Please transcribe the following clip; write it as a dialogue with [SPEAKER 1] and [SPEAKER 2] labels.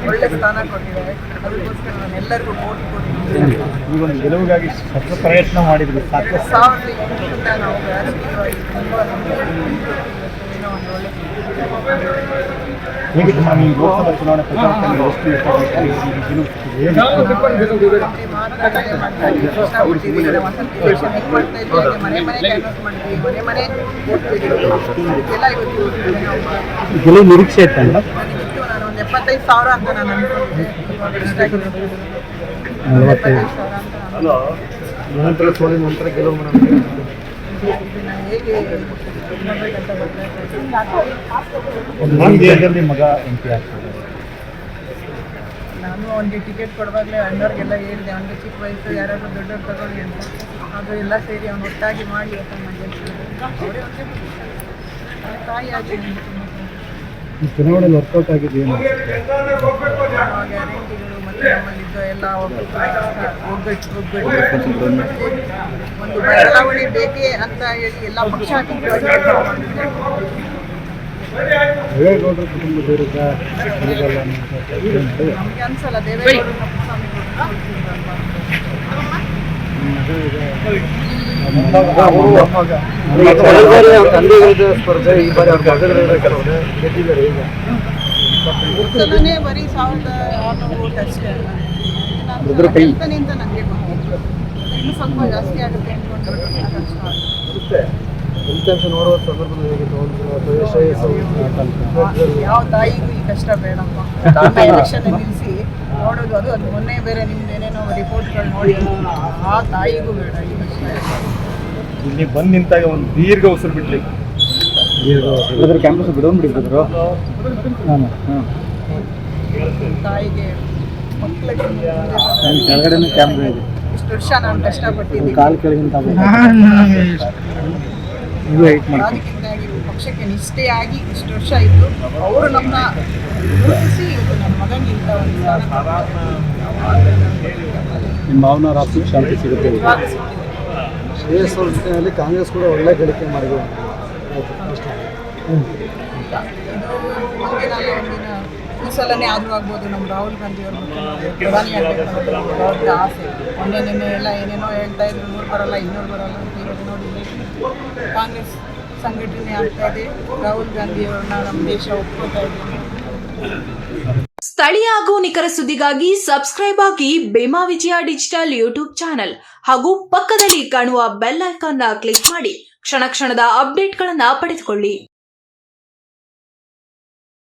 [SPEAKER 1] ಒಳ್ಳೆ ಸ್ಥಾನ ಕೊಟ್ಟಿದ್ದಾರೆ. ಅದಕ್ಕೋಸ್ಕರ ನಾನು ಎಲ್ಲರಿಗೂ ವೋಟ್ ಕೊಟ್ಟಿದ್ದೀನಿ.
[SPEAKER 2] ಈ ಒಂದು ಗೆಲುವಿಗಾಗಿ ಸತತ ಪ್ರಯತ್ನ ಮಾಡಿದ್ವಿ.
[SPEAKER 1] ನಾವು ರಾಜಕೀಯವಾಗಿ ತುಂಬ ಏನೋ ಒಂದು ಒಳ್ಳೆ
[SPEAKER 2] ಹೇಗೆ ನಾನು ಈ ಲೋಕಸಭಾ ಚುನಾವಣೆ ಪ್ರಚಾರದಲ್ಲಿ ಎಷ್ಟು ಗೆಲುವು ನಿರೀಕ್ಷೆ ಇತ್ತಲ್ಲ.
[SPEAKER 1] ನಾನು ಒಂದು 75,000 ಅಂತ ನಾನು
[SPEAKER 2] ನಂತರ ಸೋಲಿನ ನಂತರ ಗೆಲುವು
[SPEAKER 1] ಹೇಗೆ
[SPEAKER 2] ಮಂಡ್ಯದಲ್ಲಿ ಮಗ MP ಆಗ್ತದೆ.
[SPEAKER 1] ನಾನು ಅವನಿಗೆ ಟಿಕೆಟ್ ಕೊಡುವಾಗಲೇ ಅಣ್ಣವ್ರಿಗೆಲ್ಲ ಹೇಳಿದೆ, ಅವನಿಗೆ ಚಿಕ್ಕ ವಯಸ್ಸು ಯಾರಾದರೂ ದೊಡ್ಡವ್ರು ತಗೊಳ್ಳಿ ಅಂತ. ಅದು ಎಲ್ಲ ಸೇರಿ ಅವನು ಒಟ್ಟಾಗಿ ಮಾಡಿ ಅಂತ ಅವರೇ ತಾಯಿ ಆಗಿ
[SPEAKER 2] ಈ ಚುನಾವಣೆಯಲ್ಲಿ ವರ್ಕೌಟ್ ಆಗಿದೆ ಏನು?
[SPEAKER 1] ಗ್ಯಾರಂಟಿಗಳು ಮತ್ತು ನಮ್ಮಲ್ಲಿದ್ದ ಎಲ್ಲ ಒಗ್ಗಟ್ಟು ಒಂದು ಬದಲಾವಣೆ ಬೇಕೇ ಅಂತ ಹೇಳಿ ಎಲ್ಲ ಪಕ್ಷ
[SPEAKER 2] ದೇವೇಗೌಡರ ಕುಟುಂಬದವರಿಗೆ
[SPEAKER 1] ನಮಗೆ ಅನ್ಸಲ್ಲ. ದೇವೇಗೌಡರು
[SPEAKER 2] ಸ್ಪರ್ಧೆ ಈ ಬಾರಿ
[SPEAKER 1] ಉತ್ತರನೇ ಬರೀ 1,600 ವೋಟ್ ಅಷ್ಟೇ ಅಲ್ಲ. ನಿಂತ ನನಗೆ ಗೊತ್ತಿತ್ತು, ಇನ್ನೂ ಸ್ವಲ್ಪ ಜಾಸ್ತಿ ಆಗುತ್ತೆ ಅಂದ್ಕೊಂಡ್ರೆ
[SPEAKER 2] ಫಲಿತಾಂಶ ನೋಡುವ ಸಂದರ್ಭದಲ್ಲಿ
[SPEAKER 1] ಯಾವ ತಾಯಿಗೂ ಈ ಕಷ್ಟ ಬೇಡಪ್ಪ. ಎಲೆಕ್ಷನ್ ನಿಲ್ಲಿಸಿ ನೋಡೋದು ಅದು ಮೊನ್ನೆ ಬೇರೆ ನಿಮ್ದು ಏನೇನೋ ರಿಪೋರ್ಟ್ಗಳು ನೋಡಿ ಆ ತಾಯಿಗೂ ಬೇಡ ಈ ಕಷ್ಟ.
[SPEAKER 2] ಇಲ್ಲಿ ಬಂದು ನಿಂತಾಗ ಒಂದು ದೀರ್ಘ ಉಸಿರು ಬಿಡ್ಲಿ. ಕ್ಯಾಂಪಸ್ ಬಿಡೋನ್ಬಿಟ್ಟಿದ್ರು ನಾನು
[SPEAKER 1] ತಾಯಿಗೆ ಮಕ್ಕಳಿಗೆ
[SPEAKER 2] ಕೆಳಗಡೆ ಕ್ಯಾಮ್ರಾ ಇದೆ.
[SPEAKER 1] ಇಷ್ಟು ವರ್ಷ ನಾನು ಕಷ್ಟಪಟ್ಟಿದ್ದೀನಿ.
[SPEAKER 2] ಕಾಲು ಕೆಳಗಿಂತ
[SPEAKER 1] ರಾಜಕೀಯವಾಗಿ ಪಕ್ಷಕ್ಕೆ ನಿಷ್ಠೆಯಾಗಿ ಇಷ್ಟು ವರ್ಷ ಇದ್ದು ಅವರು ನಮ್ಮನ್ನ ಗುರುತಿಸಿ ಇವತ್ತು ನನ್ನ ಮಗನಿಗೆ ಇಂಥ ಒಂದು
[SPEAKER 2] ನಿಮ್ಮ ಭಾವನಾ ರಾಷ್ಟ್ರೀಯ ಶಾಂತಿ ಸಿಗುತ್ತೆ. ಶ್ರೇಯಸ್ಸಲ್ಲಿ ಕಾಂಗ್ರೆಸ್ ಕೂಡ ಒಳ್ಳೆ ಗಳಿಕೆ ಮಾಡಿದೆ.
[SPEAKER 1] ಈ ಸಲನೇ ಆದರೂ ಆಗ್ಬೋದು. ನಮ್ಮ ರಾಹುಲ್ ಗಾಂಧಿ ಅವರು ಪ್ರಧಾನಿ ಆಗಬೇಕು ಅವ್ರದ್ದು ಆಸೆ. ನಿನ್ನೆ ಎಲ್ಲ ಏನೇನೋ ಹೇಳ್ತಾ ಇದ್ರು, 100 ಬರಲ್ಲ 200 ಬರಲ್ಲ ಅಂತ. ಇರೋದು ನೋಡಿ ಕಾಂಗ್ರೆಸ್ ಸಂಘಟನೆ ಆಗ್ತಾ ಇದೆ. ರಾಹುಲ್ ಗಾಂಧಿ ಅವರನ್ನ ನಮ್ಮ ದೇಶ ಒಪ್ಕೋತಾ ಇದೆ.
[SPEAKER 3] ಸ್ಥಳೀಯ ಹಾಗೂ ನಿಖರ ಸುದ್ದಿಗಾಗಿ ಸಬ್ಸ್ಕ್ರೈಬ್ ಆಗಿ ಬೇಮಾ ವಿಜಯ ಡಿಜಿಟಲ್ ಯೂಟ್ಯೂಬ್ ಚಾನೆಲ್ ಹಾಗೂ ಪಕ್ಕದಲ್ಲಿ ಕಾಣುವ ಬೆಲ್ ಐಕಾನ್ ಕ್ಲಿಕ್ ಮಾಡಿ ಕ್ಷಣ ಕ್ಷಣದ ಅಪ್ಡೇಟ್ಗಳನ್ನು ಪಡೆದುಕೊಳ್ಳಿ.